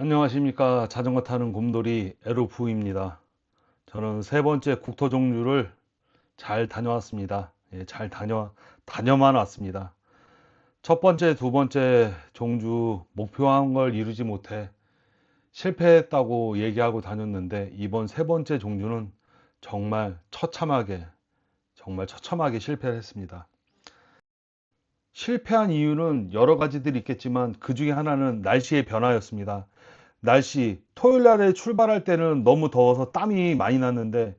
안녕하십니까. 자전거 타는 곰돌이 에로부입니다. 저는 세 번째 국토 종주를 잘 다녀왔습니다. 예, 다녀만 왔습니다. 첫 번째, 두 번째 종주 목표한 걸 이루지 못해 실패했다고 얘기하고 다녔는데, 이번 세 번째 종주는 정말 처참하게 실패를 했습니다. 실패한 이유는 여러 가지들이 있겠지만 그 중에 하나는 날씨의 변화였습니다. 토요일 날에 출발할 때는 너무 더워서 땀이 많이 났는데,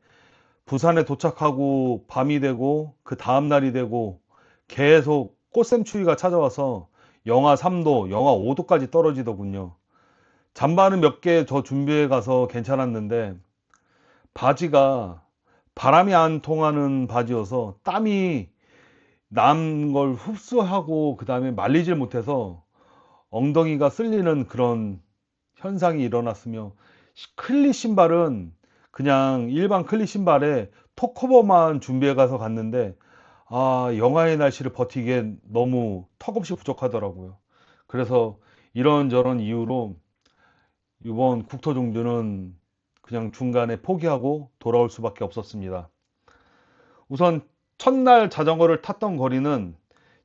부산에 도착하고 밤이 되고 그 다음 날이 되고 계속 꽃샘추위가 찾아와서 영하 3도, 영하 5도까지 떨어지더군요. 잠바는 몇 개 더 준비해 가서 괜찮았는데, 바지가 바람이 안 통하는 바지여서 땀이 난 걸 흡수하고 그 다음에 말리질 못해서 엉덩이가 쓸리는 그런 현상이 일어났으며, 클릿 신발은 그냥 일반 클릿 신발에 톡커버만 준비해 가서 갔는데, 영하의 날씨를 버티기엔 너무 턱없이 부족하더라고요. 그래서 이런저런 이유로 이번 국토종주는 그냥 중간에 포기하고 돌아올 수밖에 없었습니다. 우선 첫날 자전거를 탔던 거리는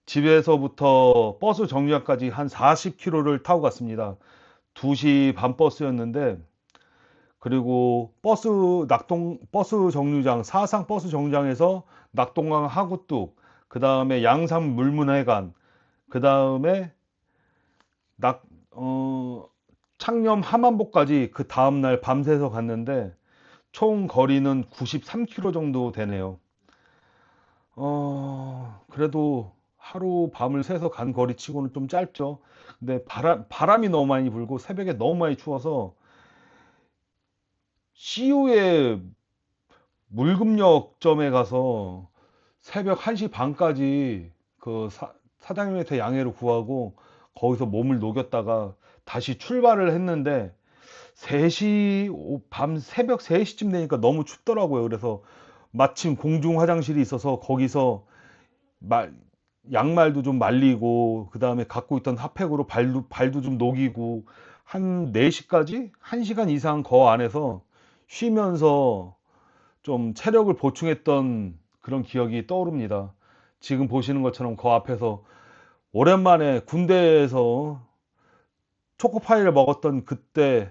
집에서부터 버스 정류장까지 한 40km를 타고 갔습니다. 2시 반 버스였는데, 그리고 버스 정류장, 사상 버스 정류장에서 낙동강 하구뚝, 그 다음에 양산 물문회관, 그 다음에 낙, 어, 창녕 함안보까지 그 다음날 밤새서 갔는데, 총 거리는 93km 정도 되네요. 그래도 하루 밤을 새서 간 거리 치고는 좀 짧죠. 근데 바람이 너무 많이 불고 새벽에 너무 많이 추워서 CU에 물금역점에 가서 새벽 1시 반까지 그 사장님한테 양해를 구하고 거기서 몸을 녹였다가 다시 출발을 했는데, 밤 새벽 3시쯤 되니까 너무 춥더라고요. 그래서 마침 공중 화장실이 있어서 거기서 말- 양말도 좀 말리고 그 다음에 갖고 있던 핫팩으로 발도 좀 녹이고 한 4시까지 1시간 이상 거 안에서 쉬면서 좀 체력을 보충했던 그런 기억이 떠오릅니다. 지금 보시는 것처럼 그 앞에서 오랜만에 군대에서 초코파이를 먹었던 그때,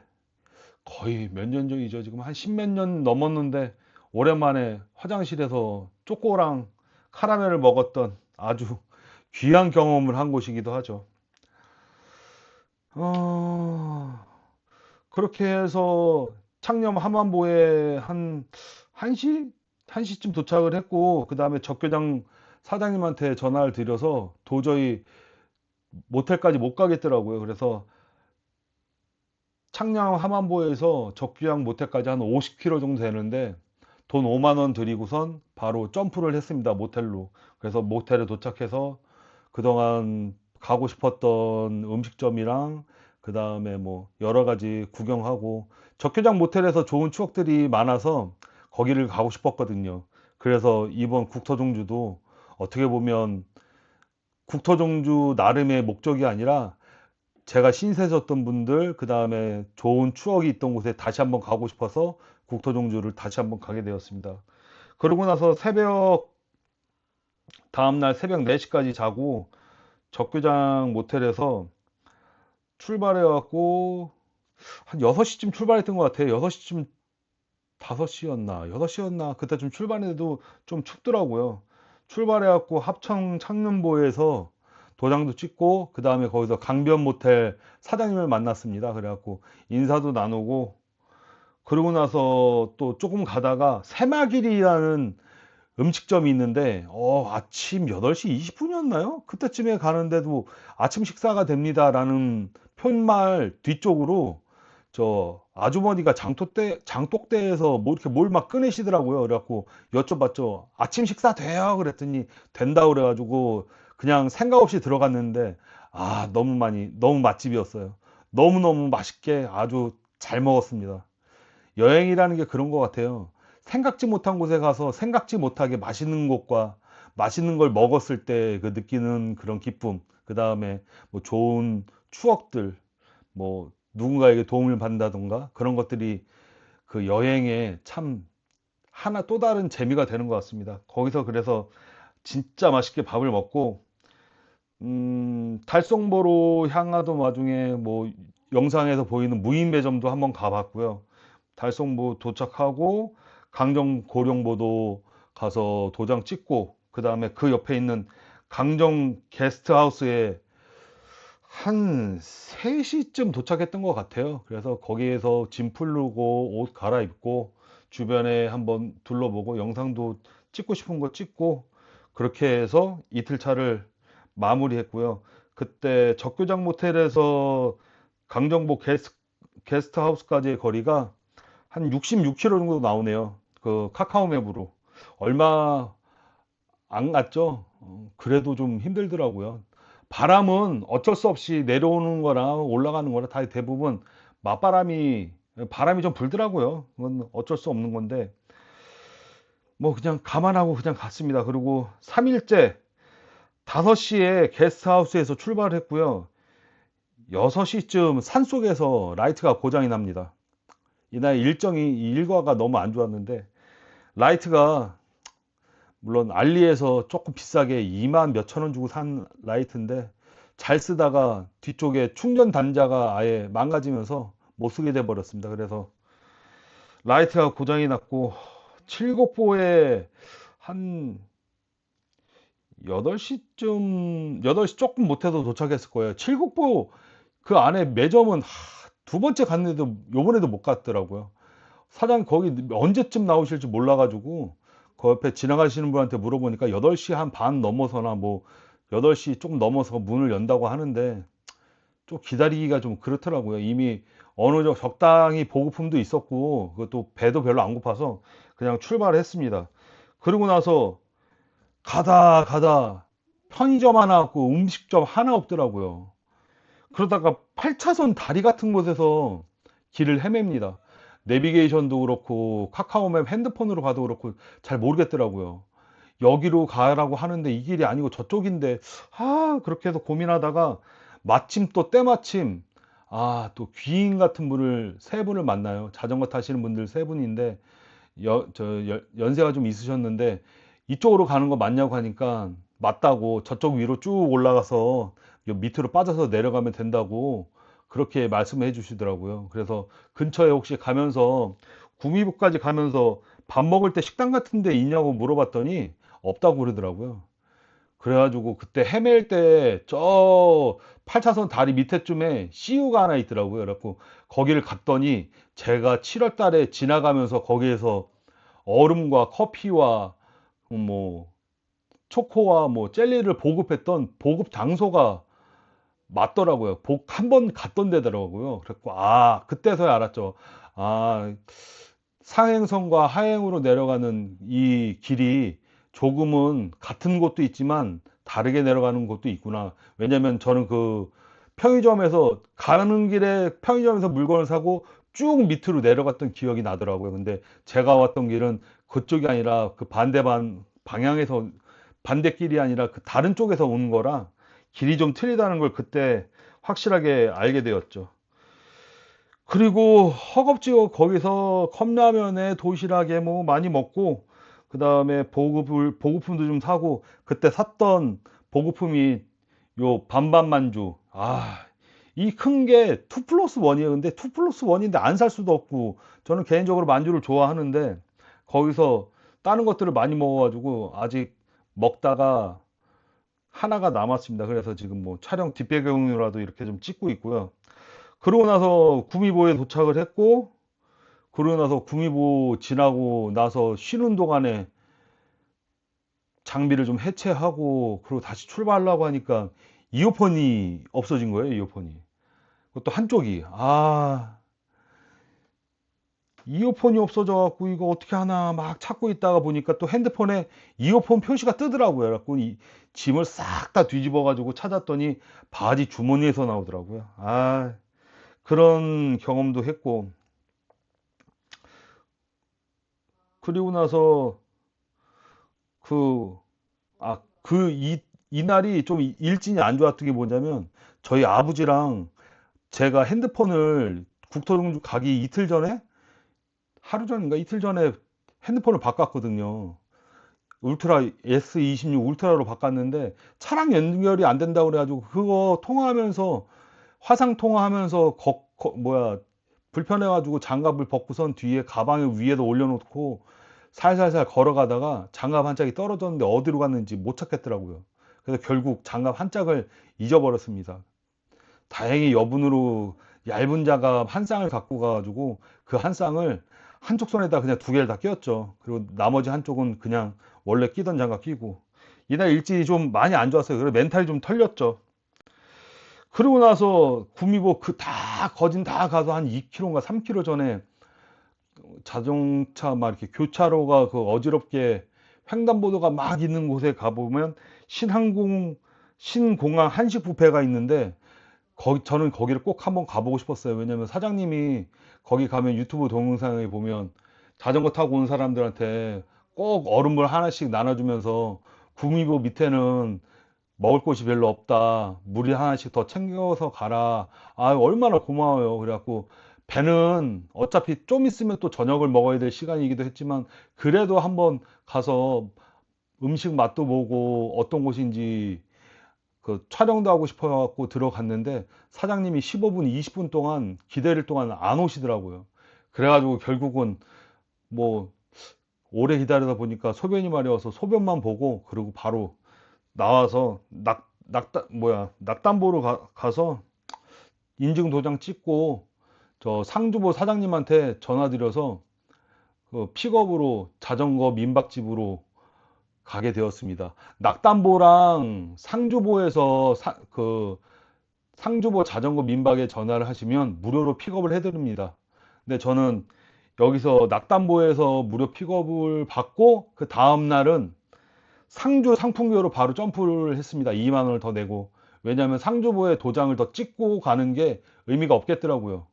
거의 몇 년 전이죠. 지금 한 십몇 년 넘었는데 오랜만에 화장실에서 초코랑 카라멜을 먹었던 아주 귀한 경험을 한 곳이기도 하죠. 어, 그렇게 해서 창녕 함안보에 한 1시? 1시쯤 도착을 했고, 그 다음에 적교장 사장님한테 전화를 드려서 도저히 모텔까지 못 가겠더라고요. 그래서 창녕 함안보에서 적교장 모텔까지 한 50km 정도 되는데, 돈 5만 원 드리고선 바로 점프를 했습니다. 모텔로. 그래서 모텔에 도착해서 그동안 가고 싶었던 음식점이랑 그 다음에 뭐 여러 가지 구경하고, 적교장 모텔에서 좋은 추억들이 많아서 거기를 가고 싶었거든요. 그래서 이번 국토종주도 어떻게 보면 국토종주 나름의 목적이 아니라, 제가 신세졌던 분들, 그 다음에 좋은 추억이 있던 곳에 다시 한번 가고 싶어서 국토종주를 다시 한번 가게 되었습니다. 그러고 나서 다음날 새벽 4시까지 자고 적교장 모텔에서 출발해갖고 한 6시쯤 출발했던 것 같아요. 6시쯤, 5시였나? 6시였나? 그때쯤 출발해도 좀 춥더라고요. 출발해갖고 합천 창릉보에서 도장도 찍고, 그 다음에 거기서 강변 모텔 사장님을 만났습니다. 그래갖고 인사도 나누고, 그러고 나서 또 조금 가다가 새마길이라는 음식점이 있는데, 아침 8시 20분이었나요? 그때쯤에 가는데도 아침 식사가 됩니다라는 편말 뒤쪽으로 저 아주머니가 장독대에서 뭐 이렇게 뭘 막 꺼내시더라고요. 그래갖고 여쭤봤죠. 아침 식사 돼요? 그랬더니 된다 그래가지고 그냥 생각 없이 들어갔는데, 너무 맛집이었어요. 너무너무 맛있게 아주 잘 먹었습니다. 여행이라는 게 그런 것 같아요. 생각지 못한 곳에 가서 생각지 못하게 맛있는 곳과 맛있는 걸 먹었을 때 그 느끼는 그런 기쁨, 그 다음에 뭐 좋은 추억들, 뭐 누군가에게 도움을 받는다던가 그런 것들이 그 여행에 참 하나 또 다른 재미가 되는 것 같습니다. 거기서 그래서 진짜 맛있게 밥을 먹고 달성보로 향하던 와중에 뭐 영상에서 보이는 무인 매점도 한번 가봤고요. 달성보 도착하고 강정 고령보도 가서 도장 찍고 그 다음에 그 옆에 있는 강정 게스트하우스에 한 3시쯤 도착했던 것 같아요. 그래서 거기에서 짐 풀르고 옷 갈아입고 주변에 한번 둘러보고 영상도 찍고 싶은 거 찍고 그렇게 해서 이틀 차를 마무리했고요. 그때 적교장 모텔에서 강정보 게스트 하우스까지의 거리가 한 66km 정도 나오네요. 그 카카오 맵으로. 얼마 안 갔죠? 그래도 좀 힘들더라고요. 바람은 어쩔 수 없이 내려오는 거나 올라가는 거나 다 대부분 바람이 좀 불더라고요. 그건 어쩔 수 없는 건데 뭐 그냥 감안하고 그냥 갔습니다. 그리고 3일째 5시에 게스트하우스에서 출발을 했고요. 6시쯤 산속에서 라이트가 고장이 납니다. 이날 일과가 너무 안 좋았는데 라이트가 물론 알리에서 조금 비싸게 2만 몇천 원 주고 산 라이트인데 잘 쓰다가 뒤쪽에 충전 단자가 아예 망가지면서 못 쓰게 돼 버렸습니다. 그래서 라이트가 고장이 났고 칠곡보에 한 8시 조금 못해도 도착했을 거예요. 칠곡보 그 안에 매점은 두 번째 갔는데도 요번에도 못 갔더라고요. 사장 거기 언제쯤 나오실지 몰라가지고 그 옆에 지나가시는 분한테 물어보니까 8시 한 반 넘어서나 뭐 8시 조금 넘어서 문을 연다고 하는데 좀 기다리기가 좀 그렇더라고요. 이미 어느 정도 적당히 보급품도 있었고 그것도 배도 별로 안 고파서 그냥 출발을 했습니다. 그러고 나서 가다 편의점 하나 없고 음식점 하나 없더라고요. 그러다가 8차선 다리 같은 곳에서 길을 헤맵니다. 내비게이션도 그렇고 카카오맵 핸드폰으로 봐도 그렇고 잘 모르겠더라고요. 여기로 가라고 하는데 이 길이 아니고 저쪽인데 그렇게 해서 고민하다가 마침 또 때마침 또 귀인 같은 분을 세 분을 만나요. 자전거 타시는 분들 세 분인데 연세가 좀 있으셨는데 이쪽으로 가는 거 맞냐고 하니까 맞다고 저쪽 위로 쭉 올라가서 요 밑으로 빠져서 내려가면 된다고 그렇게 말씀해 주시더라고요. 그래서 근처에 혹시 가면서 구미부까지 가면서 밥 먹을 때 식당 같은 데 있냐고 물어봤더니 없다고 그러더라고요. 그래가지고 그때 헤맬 때 저 8차선 다리 밑에쯤에 CU가 하나 있더라고요. 그래갖고 거기를 갔더니 제가 7월 달에 지나가면서 거기에서 얼음과 커피와 뭐 초코와 뭐 젤리를 보급했던 보급 장소가 맞더라고요. 한 번 갔던 데더라고요. 그랬고 그때서야 알았죠. 아 상행선과 하행으로 내려가는 이 길이 조금은 같은 곳도 있지만 다르게 내려가는 곳도 있구나. 왜냐면 저는 그 편의점에서 가는 길에 편의점에서 물건을 사고 쭉 밑으로 내려갔던 기억이 나더라고요. 근데 제가 왔던 길은 그쪽이 아니라 그 방향에서 반대길이 아니라 그 다른 쪽에서 오는 거라 길이 좀 틀리다는 걸 그때 확실하게 알게 되었죠. 그리고 허겁지겁 거기서 컵라면에 도시락에 뭐 많이 먹고 그 다음에 보급품도 좀 사고 그때 샀던 보급품이 요 반반 만주 이 큰 게 2 플러스 1이에요. 근데 2 플러스 1인데 안 살 수도 없고 저는 개인적으로 만주를 좋아하는데 거기서 다른 것들을 많이 먹어가지고 아직 먹다가 하나가 남았습니다. 그래서 지금 뭐 촬영 뒷배경이라도 이렇게 좀 찍고 있고요. 그러고 나서 구미보에 도착을 했고 그러고 나서 구미보 지나고 나서 쉬는 동안에 장비를 좀 해체하고 그리고 다시 출발하려고 하니까 이어폰이 없어진 거예요. 이어폰이 그것도 한쪽이 이어폰이 없어져 갖고 이거 어떻게 하나 막 찾고 있다가 보니까 또 핸드폰에 이어폰 표시가 뜨더라고요. 그래갖고 이 짐을 싹 다 뒤집어 가지고 찾았더니 바지 주머니에서 나오더라고요. 그런 경험도 했고 그리고 나서 그, 이날이 좀 일진이 안 좋았던 게 뭐냐면 저희 아버지랑 제가 핸드폰을 국토종주 가기 이틀 전에, 하루 전인가 이틀 전에 핸드폰을 바꿨거든요. 울트라 S26 울트라로 바꿨는데 차량 연결이 안 된다고 그래가지고 그거 통화하면서 화상 통화하면서 뭐야 불편해가지고 장갑을 벗고선 뒤에 가방을 위에다 올려놓고 살살살 걸어가다가 장갑 한 짝이 떨어졌는데 어디로 갔는지 못 찾겠더라고요. 그래서 결국 장갑 한 짝을 잊어버렸습니다. 다행히 여분으로 얇은 장갑 한 쌍을 갖고 가가지고 그 한 쌍을 한쪽 손에다 그냥 두 개를 다 끼웠죠. 그리고 나머지 한쪽은 그냥 원래 끼던 장갑 끼고. 이날 일진이 좀 많이 안 좋았어요. 그래서 멘탈이 좀 털렸죠. 그러고 나서 구미보 그 다 거진 다 가서 한 2km인가 3km 전에 자동차 막 이렇게 교차로가 그 어지럽게 횡단보도가 막 있는 곳에 가보면 신공항 한식 뷔페가 있는데 저는 거기를 꼭 한번 가보고 싶었어요. 왜냐면 사장님이 거기 가면 유튜브 동영상에 보면 자전거 타고 온 사람들한테 꼭 얼음물 하나씩 나눠주면서 구미보 밑에는 먹을 곳이 별로 없다. 물이 하나씩 더 챙겨서 가라. 아, 얼마나 고마워요. 그래갖고 배는 어차피 좀 있으면 또 저녁을 먹어야 될 시간이기도 했지만 그래도 한번 가서 음식 맛도 보고 어떤 곳인지 그 촬영도 하고 싶어갖고 들어갔는데 사장님이 15분, 20분 동안 기다릴 동안 안 오시더라고요. 그래가지고 결국은 뭐 오래 기다리다 보니까 소변이 마려워서 소변만 보고 그리고 바로 나와서 낙담보로 가서 인증 도장 찍고 저 상주보 사장님한테 전화드려서 그 픽업으로 자전거 민박집으로 가게 되었습니다. 낙담보랑 상주보에서 그 상주보 자전거 민박에 전화를 하시면 무료로 픽업을 해드립니다. 근데 저는 여기서 낙담보에서 무료 픽업을 받고 그 다음 날은 상주 상품교로 바로 점프를 했습니다. 2만 원을 더 내고. 왜냐하면 상주보에 도장을 더 찍고 가는 게 의미가 없겠더라고요.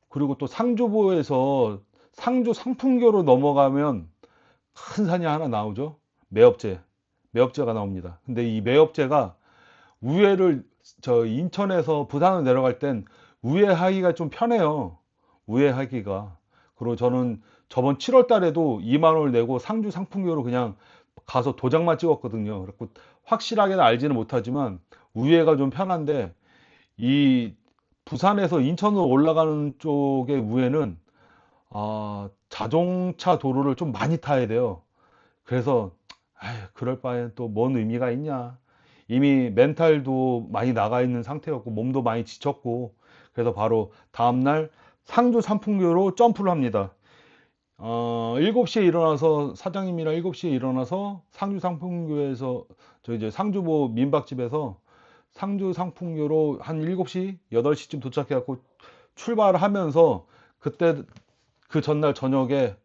그리고 또 상주보에서 상주 상품교로 넘어가면 큰 산이 하나 나오죠. 매업제. 매업제가 나옵니다. 근데 이 매업제가 우회를 저 인천에서 부산으로 내려갈 땐 우회하기가 좀 편해요. 우회하기가. 그리고 저는 저번 7월 달에도 2만 원을 내고 상주 상품교로 그냥 가서 도장만 찍었거든요. 그래서 확실하게는 알지는 못하지만 우회가 좀 편한데 이 부산에서 인천으로 올라가는 쪽의 우회는 자동차 도로를 좀 많이 타야 돼요. 그래서 그럴 바엔 또 뭔 의미가 있냐. 이미 멘탈도 많이 나가 있는 상태였고 몸도 많이 지쳤고 그래서 바로 다음날 상주 상품교로 점프를 합니다. 7시에 일어나서 사장님이랑 7시에 일어나서 상주 상품교에서 저 이제 상주보 민박집에서 상주 상품교로 한 7시, 8시쯤 도착해갖고 출발을 하면서 그때 그 전날 저녁에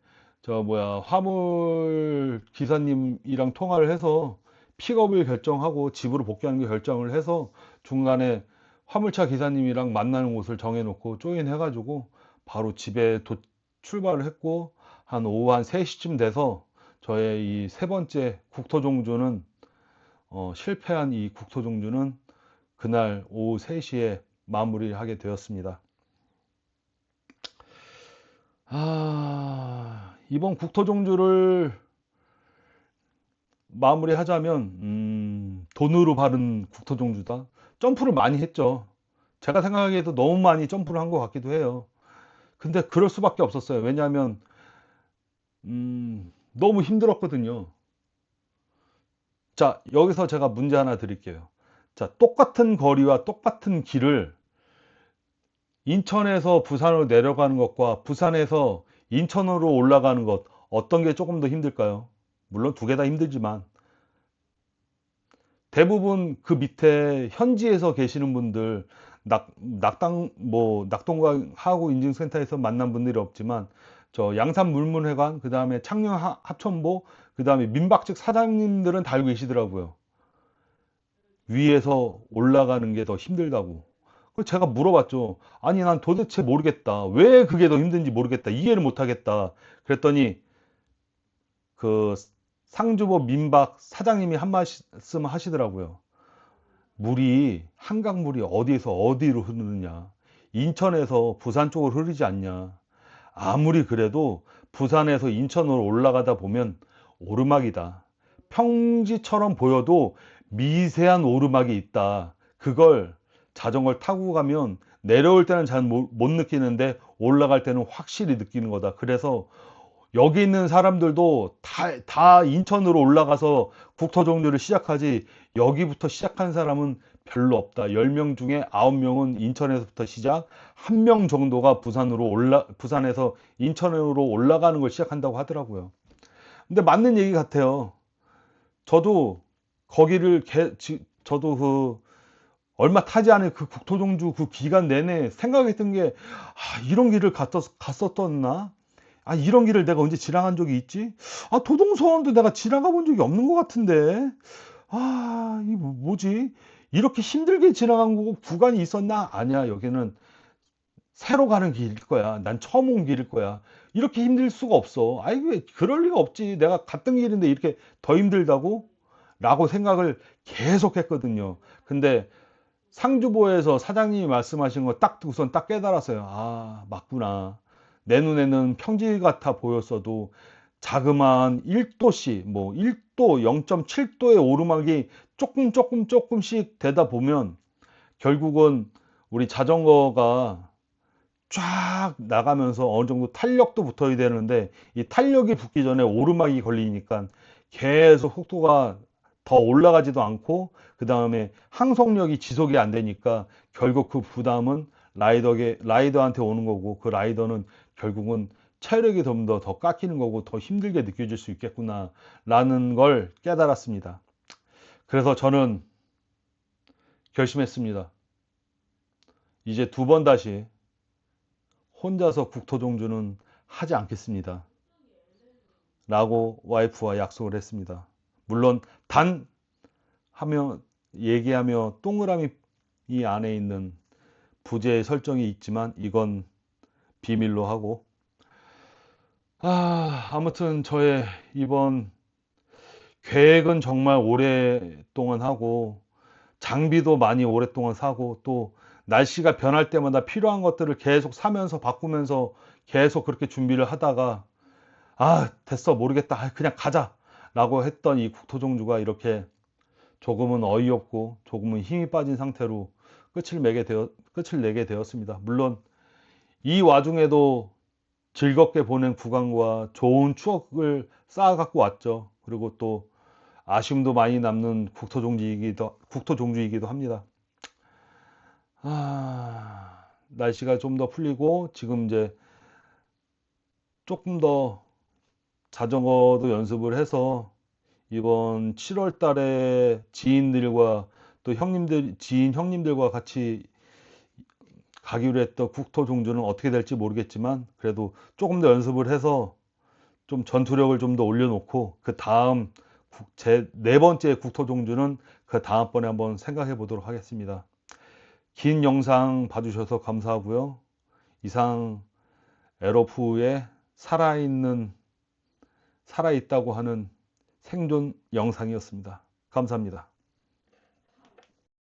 저 뭐야 화물 기사님이랑 통화를 해서 픽업을 결정하고 집으로 복귀하는 게 결정을 해서 중간에 화물차 기사님이랑 만나는 곳을 정해놓고 조인해가지고 바로 집에 출발을 했고 한 오후 한 3시쯤 돼서 저의 이 세 번째 국토종주는 실패한 이 국토종주는 그날 오후 3시에 마무리하게 되었습니다. 이번 국토종주를 마무리하자면 돈으로 바른 국토종주다. 점프를 많이 했죠. 제가 생각하기에도 너무 많이 점프를 한 것 같기도 해요. 근데 그럴 수밖에 없었어요. 왜냐하면 너무 힘들었거든요. 자, 여기서 제가 문제 하나 드릴게요. 자, 똑같은 거리와 똑같은 길을 인천에서 부산으로 내려가는 것과 부산에서 인천으로 올라가는 것 어떤 게 조금 더 힘들까요? 물론 두 개 다 힘들지만 대부분 그 밑에 현지에서 계시는 분들 낙동강하고 인증센터에서 만난 분들이 없지만 저 양산 물문회관 그 다음에 창녕 합천보 그 다음에 민박집 사장님들은 다 알고 계시더라고요. 위에서 올라가는 게 더 힘들다고. 그래서 제가 물어봤죠. 아니 난 도대체 모르겠다. 왜 그게 더 힘든지 모르겠다. 이해를 못하겠다. 그랬더니 그 상주보 민박 사장님이 한 말씀 하시더라고요. 물이, 한강물이 어디에서 어디로 흐르느냐. 인천에서 부산 쪽으로 흐르지 않냐. 아무리 그래도 부산에서 인천으로 올라가다 보면 오르막이다. 평지처럼 보여도 미세한 오르막이 있다. 그걸 자전거를 타고 가면 내려올 때는 잘 못 느끼는데 올라갈 때는 확실히 느끼는 거다. 그래서 여기 있는 사람들도 다 인천으로 올라가서 국토종주를 시작하지, 여기부터 시작한 사람은 별로 없다. 10명 중에 9명은 인천에서부터 시작, 1명 정도가 부산에서 인천으로 올라가는 걸 시작한다고 하더라고요. 근데 맞는 얘기 같아요. 저도 거기를 저도 얼마 타지 않은 그 국토종주 그 기간 내내 생각했던 게, 이런 길을 갔었었나? 이런 길을 내가 언제 지나간 적이 있지? 도동서원도 내가 지나가 본 적이 없는 것 같은데. 이 뭐지? 이렇게 힘들게 지나간 구간이 있었나? 아니야, 여기는 새로 가는 길일 거야. 난 처음 온 길일 거야. 이렇게 힘들 수가 없어. 왜 그럴 리가 없지. 내가 갔던 길인데 이렇게 더 힘들다고? 라고 생각을 계속 했거든요. 근데 상주보에서 사장님이 말씀하신 거 딱 듣고선 딱 깨달았어요. 맞구나. 내 눈에는 평지 같아 보였어도 자그마한 1도씩, 뭐 1도, 0.7도의 오르막이 조금씩 되다 보면 결국은 우리 자전거가 쫙 나가면서 어느 정도 탄력도 붙어야 되는데, 이 탄력이 붙기 전에 오르막이 걸리니까 계속 속도가 더 올라가지도 않고, 그 다음에 항속력이 지속이 안 되니까 결국 그 부담은 라이더한테 오는 거고, 그 라이더는 결국은 체력이 좀 더 깎이는 거고 더 힘들게 느껴질 수 있겠구나 라는 걸 깨달았습니다. 그래서 저는 결심했습니다. 이제 2번 다시 혼자서 국토종주는 하지 않겠습니다. 라고 와이프와 약속을 했습니다. 물론 단 하며 얘기하며 동그라미 이 안에 있는 부재 설정이 있지만 이건 비밀로 하고, 아무튼 저의 이번 계획은 정말 오랫동안 하고, 장비도 많이 오랫동안 사고, 또 날씨가 변할 때마다 필요한 것들을 계속 사면서 바꾸면서 계속 그렇게 준비를 하다가, 됐어, 모르겠다, 그냥 가자 라고 했던 이 국토종주가 이렇게 조금은 어이없고 조금은 힘이 빠진 상태로 끝을 내게 되었습니다. 물론 이 와중에도 즐겁게 보낸 구간과 좋은 추억을 쌓아 갖고 왔죠. 그리고 또 아쉬움도 많이 남는 국토종주이기도 합니다. 날씨가 좀 더 풀리고 지금 이제 조금 더 자전거도 연습을 해서 이번 7월 달에 지인들과 또 지인 형님들과 같이 가기로 했던 국토종주는 어떻게 될지 모르겠지만, 그래도 조금 더 연습을 해서 좀 전투력을 좀 더 올려놓고, 그 다음 제 4번째 국토종주는 그 다음번에 한번 생각해 보도록 하겠습니다. 긴 영상 봐주셔서 감사하고요. 이상 에러프의 살아있다고 하는 생존 영상이었습니다. 감사합니다.